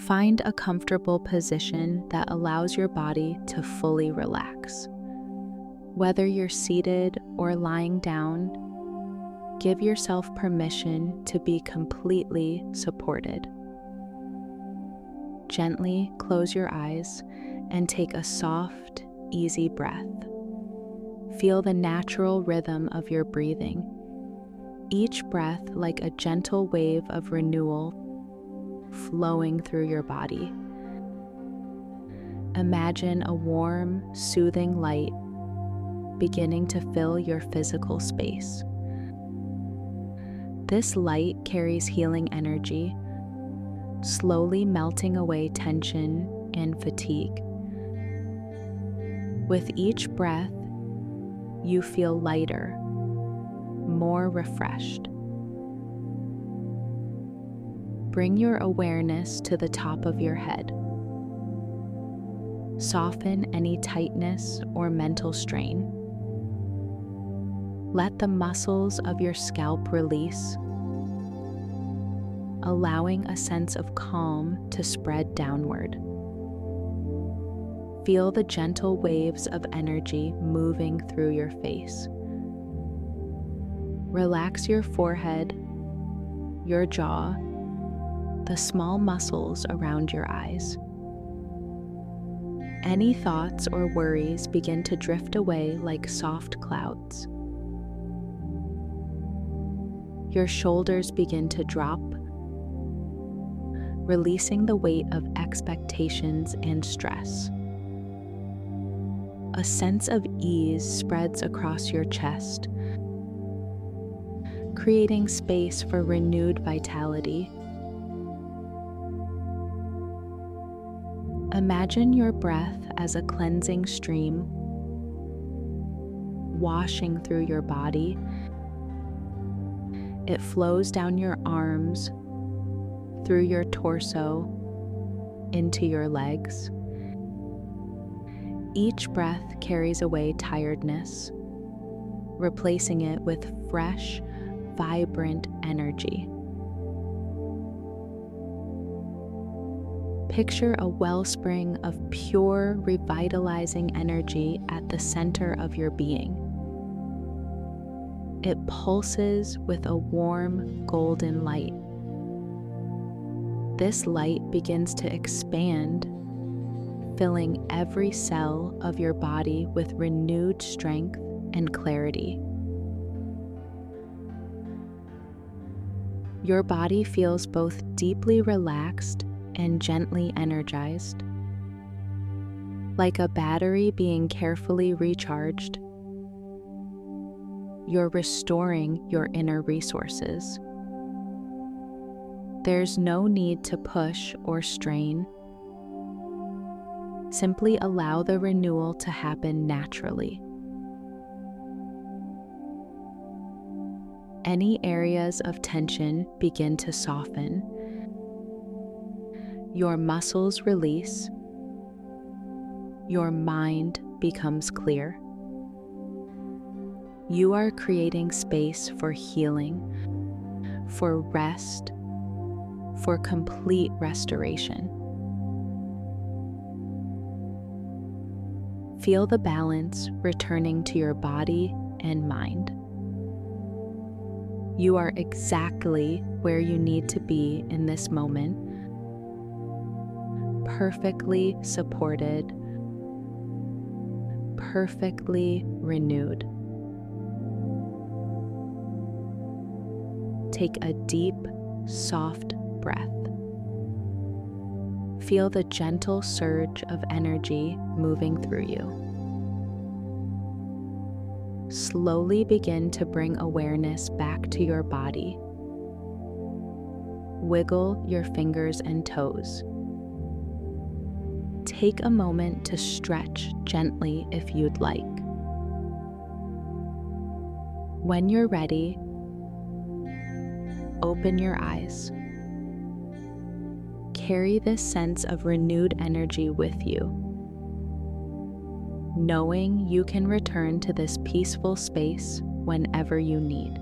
Find a comfortable position that allows your body to fully relax. Whether you're seated or lying down, give yourself permission to be completely supported. Gently close your eyes and take a soft, easy breath. Feel the natural rhythm of your breathing, each breath like a gentle wave of renewal flowing through your body. Imagine a warm, soothing light beginning to fill your physical space. This light carries healing energy, slowly melting away tension and fatigue. With each breath, you feel lighter, more refreshed. Bring your awareness to the top of your head. Soften any tightness or mental strain. Let the muscles of your scalp release, allowing a sense of calm to spread downward. Feel the gentle waves of energy moving through your face. Relax your forehead, your jaw, the small muscles around your eyes. Any thoughts or worries begin to drift away like soft clouds. Your shoulders begin to drop, releasing the weight of expectations and stress. A sense of ease spreads across your chest, creating space for renewed vitality. Imagine your breath as a cleansing stream, washing through your body. It flows down your arms, through your torso, into your legs. Each breath carries away tiredness, replacing it with fresh, vibrant energy. Picture a wellspring of pure, revitalizing energy at the center of your being. It pulses with a warm, golden light. This light begins to expand, filling every cell of your body with renewed strength and clarity. Your body feels both deeply relaxed and gently energized. Like a battery being carefully recharged, you're restoring your inner resources. There's no need to push or strain. Simply allow the renewal to happen naturally. Any areas of tension begin to soften. Your muscles release. Your mind becomes clear. You are creating space for healing, for rest, for complete restoration. Feel the balance returning to your body and mind. You are exactly where you need to be in this moment, perfectly supported, perfectly renewed. Take a deep, soft breath. Feel the gentle surge of energy moving through you. Slowly begin to bring awareness back to your body. Wiggle your fingers and toes. Take a moment to stretch gently if you'd like. When you're ready, open your eyes. Carry this sense of renewed energy with you, knowing you can return to this peaceful space whenever you need.